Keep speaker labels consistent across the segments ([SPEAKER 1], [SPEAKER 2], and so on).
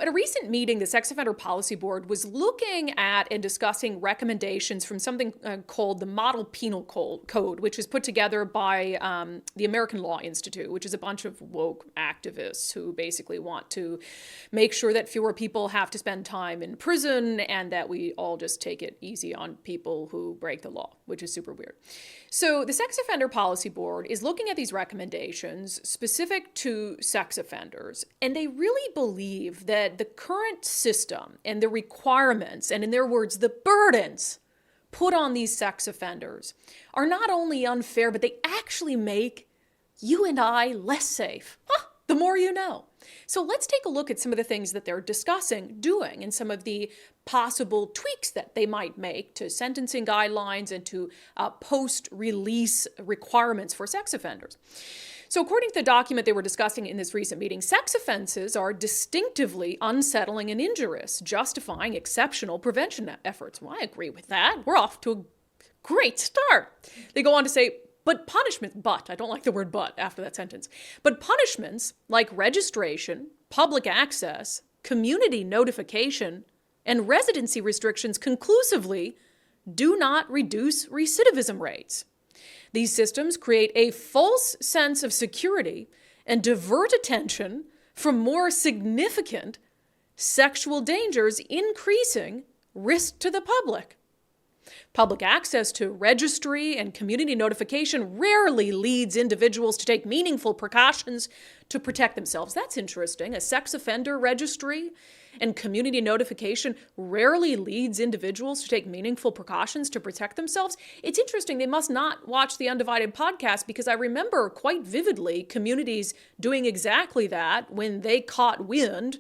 [SPEAKER 1] at a recent meeting, the Sex Offender Policy Board was looking at and discussing recommendations from something called the Model Penal Code, which is put together by the American Law Institute, which is a bunch of woke activists who basically want to make sure that fewer people have to spend time in prison and that we all just take it easy on people who break the law, which is super weird. So the Sex Offender Policy Board is looking at these recommendations specific to sex offenders, and they really believe that the current system and the requirements, and in their words, the burdens put on these sex offenders are not only unfair, but they actually make you and I less safe. The more you know. So let's take a look at some of the things that they're discussing doing and some of the possible tweaks that they might make to sentencing guidelines and to post-release requirements for sex offenders. So according to the document they were discussing in this recent meeting, sex offenses are distinctively unsettling and injurious, justifying exceptional prevention efforts. Well, I agree with that. We're off to a great start. They go on to say, I don't like the word but after that sentence, but punishments like registration, public access, community notification, and residency restrictions conclusively do not reduce recidivism rates. These systems create a false sense of security and divert attention from more significant sexual dangers, increasing risk to the public. Public access to registry and community notification rarely leads individuals to take meaningful precautions to protect themselves. That's interesting. A sex offender registry and community notification rarely leads individuals to take meaningful precautions to protect themselves. It's interesting. They must not watch the Undivided podcast, because I remember quite vividly communities doing exactly that when they caught wind,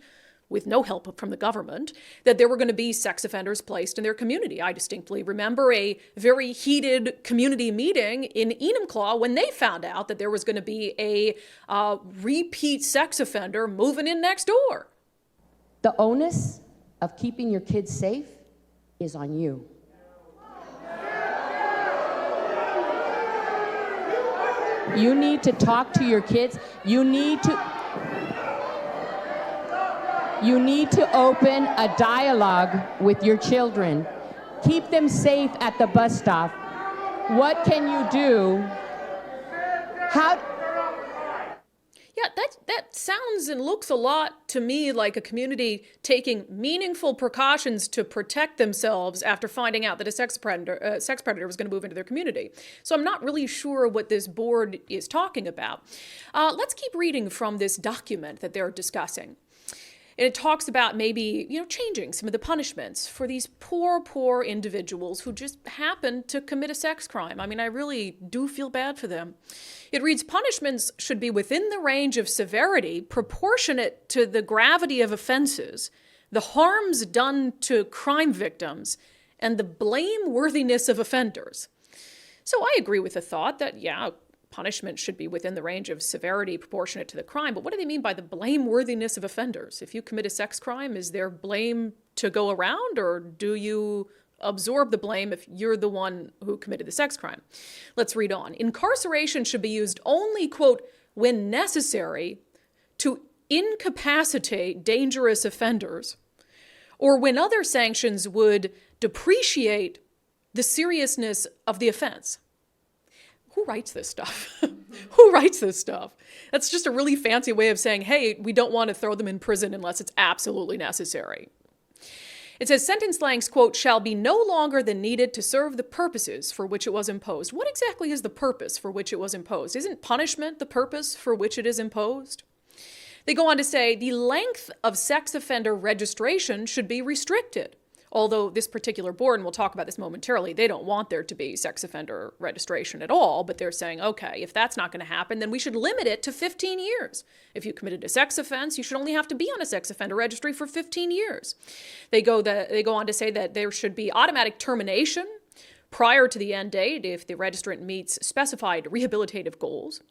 [SPEAKER 1] with no help from the government, that there were going to be sex offenders placed in their community. I distinctly remember a very heated community meeting in Enumclaw when they found out that there was going to be a repeat sex offender moving in next door.
[SPEAKER 2] The onus of keeping your kids safe is on you. You need to talk to your kids. You need to open a dialogue with your children. Keep them safe at the bus stop. What can you do?
[SPEAKER 1] Yeah, that sounds and looks a lot to me like a community taking meaningful precautions to protect themselves after finding out that a sex predator was going to move into their community. So I'm not really sure what this board is talking about. Let's keep reading from this document that they're discussing. And it talks about maybe, changing some of the punishments for these poor individuals who just happen to commit a sex crime. I mean, I really do feel bad for them. It reads, punishments should be within the range of severity proportionate to the gravity of offenses, the harms done to crime victims, and the blameworthiness of offenders. So I agree with the thought that, punishment should be within the range of severity proportionate to the crime. But what do they mean by the blameworthiness of offenders? If you commit a sex crime, is there blame to go around, or do you absorb the blame if you're the one who committed the sex crime? Let's read on. Incarceration should be used only, quote, when necessary to incapacitate dangerous offenders, or when other sanctions would depreciate the seriousness of the offense. Who writes this stuff? Who writes this stuff? That's just a really fancy way of saying, hey, we don't want to throw them in prison unless it's absolutely necessary. It says sentence lengths, quote, shall be no longer than needed to serve the purposes for which it was imposed. What exactly is the purpose for which it was imposed? Isn't punishment the purpose for which it is imposed? They go on to say the length of sex offender registration should be restricted. Although this particular board, and we'll talk about this momentarily, they don't want there to be sex offender registration at all, but they're saying, okay, if that's not going to happen, then we should limit it to 15 years. If you committed a sex offense, you should only have to be on a sex offender registry for 15 years. They go on to say that there should be automatic termination prior to the end date if the registrant meets specified rehabilitative goals.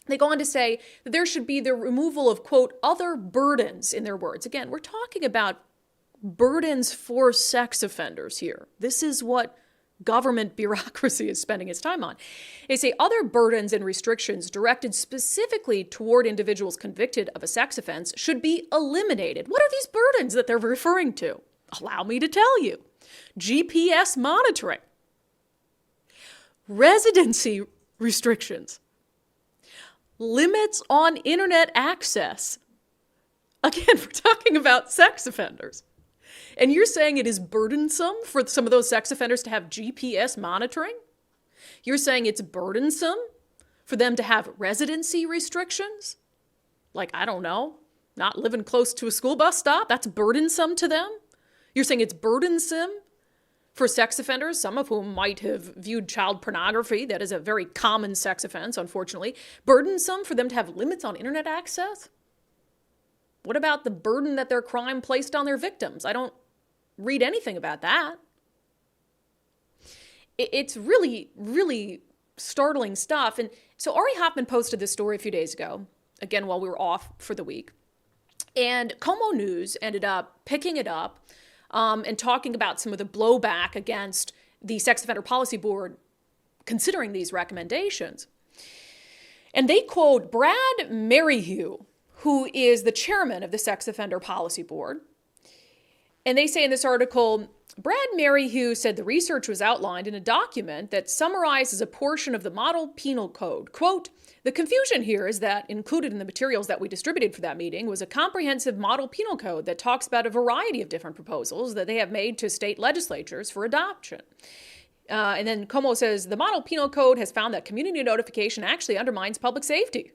[SPEAKER 1] They go on to say that there should be the removal of, quote, other burdens, in their words. Again, we're talking about burdens for sex offenders here. This is what government bureaucracy is spending its time on. They say other burdens and restrictions directed specifically toward individuals convicted of a sex offense should be eliminated. What are these burdens that they're referring to? Allow me to tell you. GPS monitoring, residency restrictions, limits on internet access. Again, we're talking about sex offenders. And you're saying it is burdensome for some of those sex offenders to have GPS monitoring? You're saying it's burdensome for them to have residency restrictions? Like, I don't know, not living close to a school bus stop? That's burdensome to them? You're saying it's burdensome for sex offenders, some of whom might have viewed child pornography, that is a very common sex offense, unfortunately, burdensome for them to have limits on internet access? What about the burden that their crime placed on their victims? I don't read anything about that. It's really, really startling stuff. And so Ari Hoffman posted this story a few days ago, again, while we were off for the week. And Como News ended up picking it up and talking about some of the blowback against the Sex Offender Policy Board considering these recommendations. And they quote Brad Merrihew, who is the chairman of the Sex Offender Policy Board. And they say in this article, Brad Merrihew said the research was outlined in a document that summarizes a portion of the model penal code. Quote, the confusion here is that included in the materials that we distributed for that meeting was a comprehensive model penal code that talks about a variety of different proposals that they have made to state legislatures for adoption. And then Como says the model penal code has found that community notification actually undermines public safety.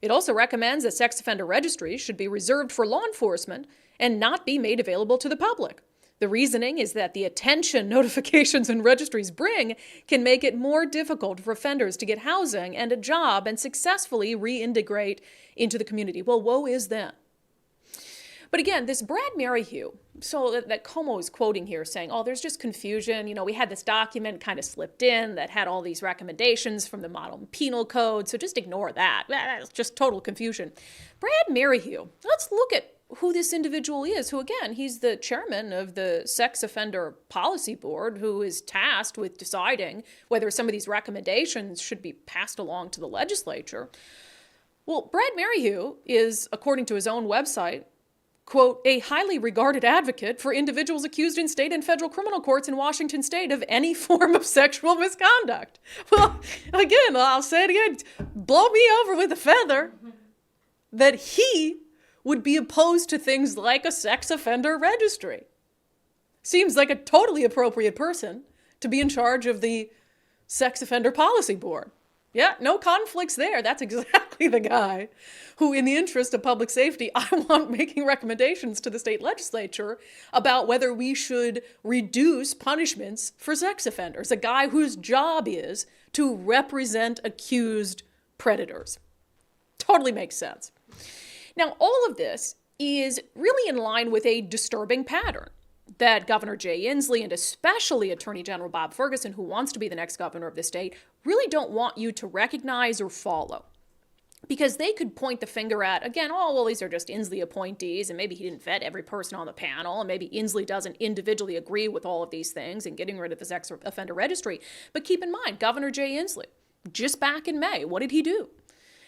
[SPEAKER 1] It also recommends that sex offender registries should be reserved for law enforcement and not be made available to the public. The reasoning is that the attention notifications and registries bring can make it more difficult for offenders to get housing and a job and successfully reintegrate into the community. Well, woe is them. But again, this Brad Merrihew, so that Como is quoting here saying, oh, there's just confusion. You know, we had this document kind of slipped in that had all these recommendations from the model penal code, so just ignore that. That's just total confusion. Brad Merrihew, let's look at who this individual is, who again, he's the chairman of the Sex Offender Policy Board, who is tasked with deciding whether some of these recommendations should be passed along to the legislature. Well, Brad Merrihew is, according to his own website, quote, a highly regarded advocate for individuals accused in state and federal criminal courts in Washington state of any form of sexual misconduct. Well, again, I'll say it again, blow me over with a feather that he would be opposed to things like a sex offender registry. Seems like a totally appropriate person to be in charge of the Sex Offender Policy Board. Yeah, no conflicts there. That's exactly the guy who, in the interest of public safety, I want making recommendations to the state legislature about whether we should reduce punishments for sex offenders. A guy whose job is to represent accused predators. Totally makes sense. Now, all of this is really in line with a disturbing pattern that Governor Jay Inslee and especially Attorney General Bob Ferguson, who wants to be the next governor of the state, really don't want you to recognize or follow. Because they could point the finger at, again, oh, well, these are just Inslee appointees, and maybe he didn't vet every person on the panel, and maybe Inslee doesn't individually agree with all of these things and getting rid of the sex offender registry. But keep in mind, Governor Jay Inslee, just back in May, what did he do?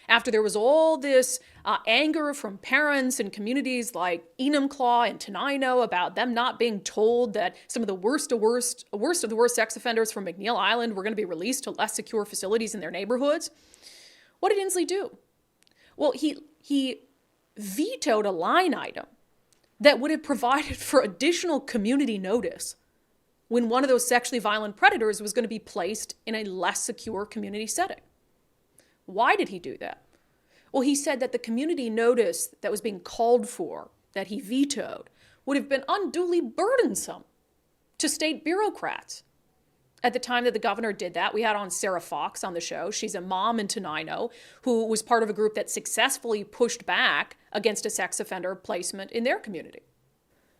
[SPEAKER 1] After there was all this anger from parents and communities like Enumclaw and Tenino about them not being told that some of the worst of the worst sex offenders from McNeil Island were going to be released to less secure facilities in their neighborhoods, what did Inslee do? Well, he vetoed a line item that would have provided for additional community notice when one of those sexually violent predators was going to be placed in a less secure community setting. Why did he do that? Well, he said that the community notice that was being called for, that he vetoed, would have been unduly burdensome to state bureaucrats. At the time that the governor did that, we had on Sarah Fox on the show. She's a mom in Tenino who was part of a group that successfully pushed back against a sex offender placement in their community.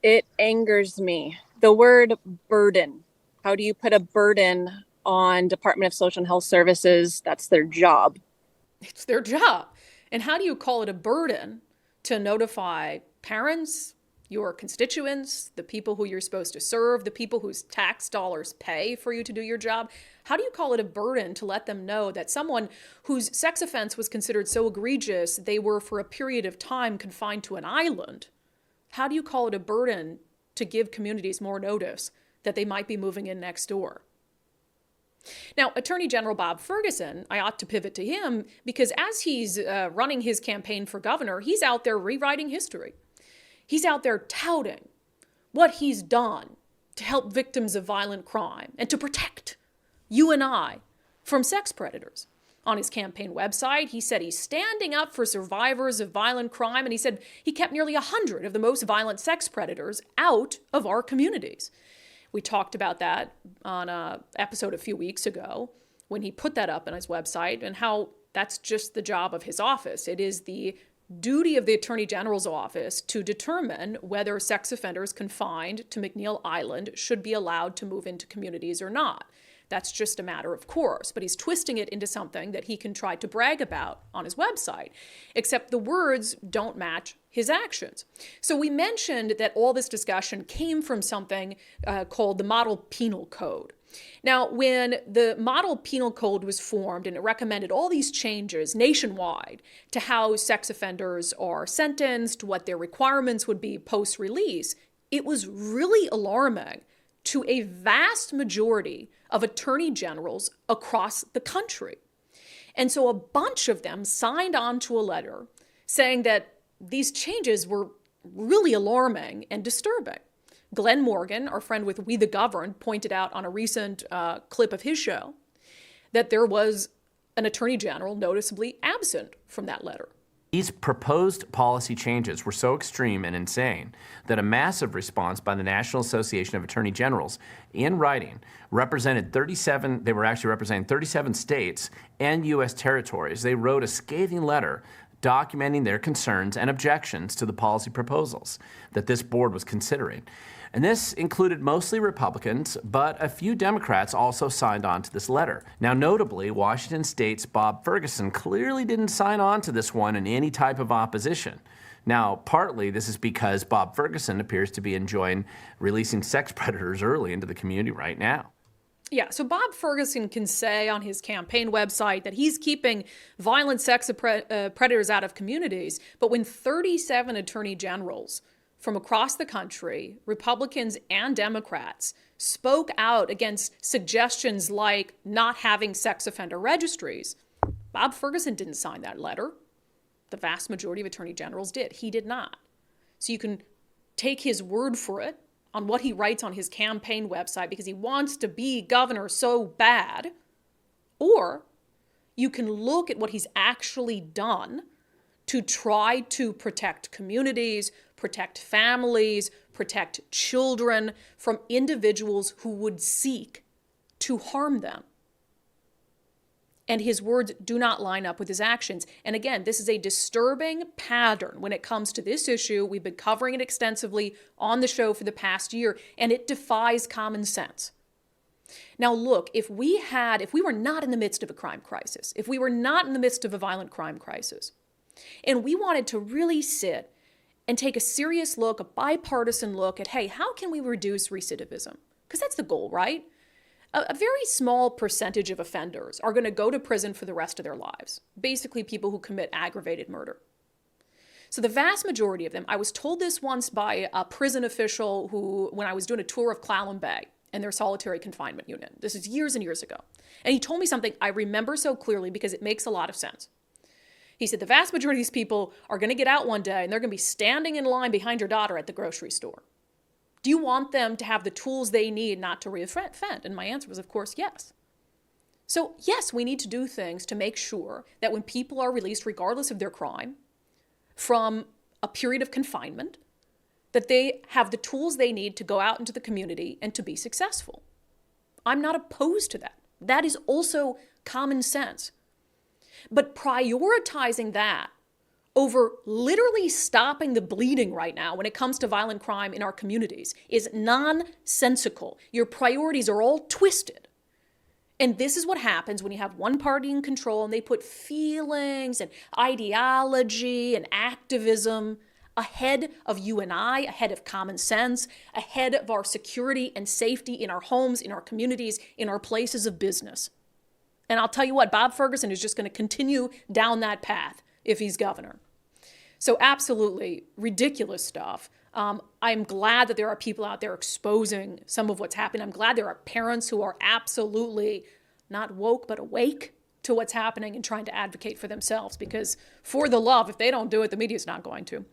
[SPEAKER 3] It angers me. The word burden. How do you put a burden on Department of Social and Health Services? That's their job.
[SPEAKER 1] It's their job. And how do you call it a burden to notify parents, your constituents, the people who you're supposed to serve, the people whose tax dollars pay for you to do your job, how do you call it a burden to let them know that someone whose sex offense was considered so egregious they were for a period of time confined to an island? How do you call it a burden to give communities more notice that they might be moving in next door? Now, Attorney General Bob Ferguson, I ought to pivot to him because as he's running his campaign for governor, he's out there rewriting history. He's out there touting what he's done to help victims of violent crime and to protect you and I from sex predators. On his campaign website, he said he's standing up for survivors of violent crime, and he said he kept nearly 100 of the most violent sex predators out of our communities. We talked about that on an episode a few weeks ago when he put that up on his website and how that's just the job of his office. It is the duty of the Attorney General's office to determine whether sex offenders confined to McNeil Island should be allowed to move into communities or not. That's just a matter of course, but he's twisting it into something that he can try to brag about on his website, except the words don't match his actions. So we mentioned that all this discussion came from something called the Model Penal Code. Now, when the Model Penal Code was formed and it recommended all these changes nationwide to how sex offenders are sentenced, what their requirements would be post-release, it was really alarming to a vast majority of attorney generals across the country. And so a bunch of them signed on to a letter saying that these changes were really alarming and disturbing. Glenn Morgan, our friend with We the Governed, pointed out on a recent clip of his show that there was an attorney general noticeably absent from that letter.
[SPEAKER 4] These proposed policy changes were so extreme and insane that a massive response by the National Association of Attorney Generals in writing they were actually representing 37 states and U.S. territories. They wrote a scathing letter documenting their concerns and objections to the policy proposals that this board was considering. And this included mostly Republicans, but a few Democrats also signed on to this letter. Now, notably, Washington State's Bob Ferguson clearly didn't sign on to this one in any type of opposition. Now, partly this is because Bob Ferguson appears to be enjoying releasing sex predators early into the community right now.
[SPEAKER 1] Yeah, so Bob Ferguson can say on his campaign website that he's keeping violent sex predators out of communities, but when 37 attorney generals from across the country, Republicans and Democrats, spoke out against suggestions like not having sex offender registries, Bob Ferguson didn't sign that letter. The vast majority of attorney generals did. He did not. So you can take his word for it on what he writes on his campaign website because he wants to be governor so bad, or you can look at what he's actually done to try to protect communities, protect families, protect children from individuals who would seek to harm them. And his words do not line up with his actions. And again, this is a disturbing pattern when it comes to this issue. We've been covering it extensively on the show for the past year, and it defies common sense. Now, look, if we were not in the midst of a crime crisis, if we were not in the midst of a violent crime crisis, and we wanted to really sit and take a serious look, a bipartisan look at, hey, how can we reduce recidivism? Because that's the goal, right? A very small percentage of offenders are going to go to prison for the rest of their lives. Basically, people who commit aggravated murder. So the vast majority of them, I was told this once by a prison official who, when I was doing a tour of Clallam Bay and their solitary confinement unit, this is years and years ago. And he told me something I remember so clearly because it makes a lot of sense. He said, the vast majority of these people are going to get out one day and they're going to be standing in line behind your daughter at the grocery store. Do you want them to have the tools they need not to reoffend? And my answer was, of course, yes. So yes, we need to do things to make sure that when people are released, regardless of their crime, from a period of confinement, that they have the tools they need to go out into the community and to be successful. I'm not opposed to that. That is also common sense. But prioritizing that over literally stopping the bleeding right now when it comes to violent crime in our communities is nonsensical. Your priorities are all twisted. And this is what happens when you have one party in control and they put feelings and ideology and activism ahead of you and I, ahead of common sense, ahead of our security and safety in our homes, in our communities, in our places of business. And I'll tell you what, Bob Ferguson is just going to continue down that path if he's governor. So absolutely ridiculous stuff. I'm glad that there are people out there exposing some of what's happening. I'm glad there are parents who are absolutely not woke, but awake to what's happening and trying to advocate for themselves, because for the love, if they don't do it, the media's not going to.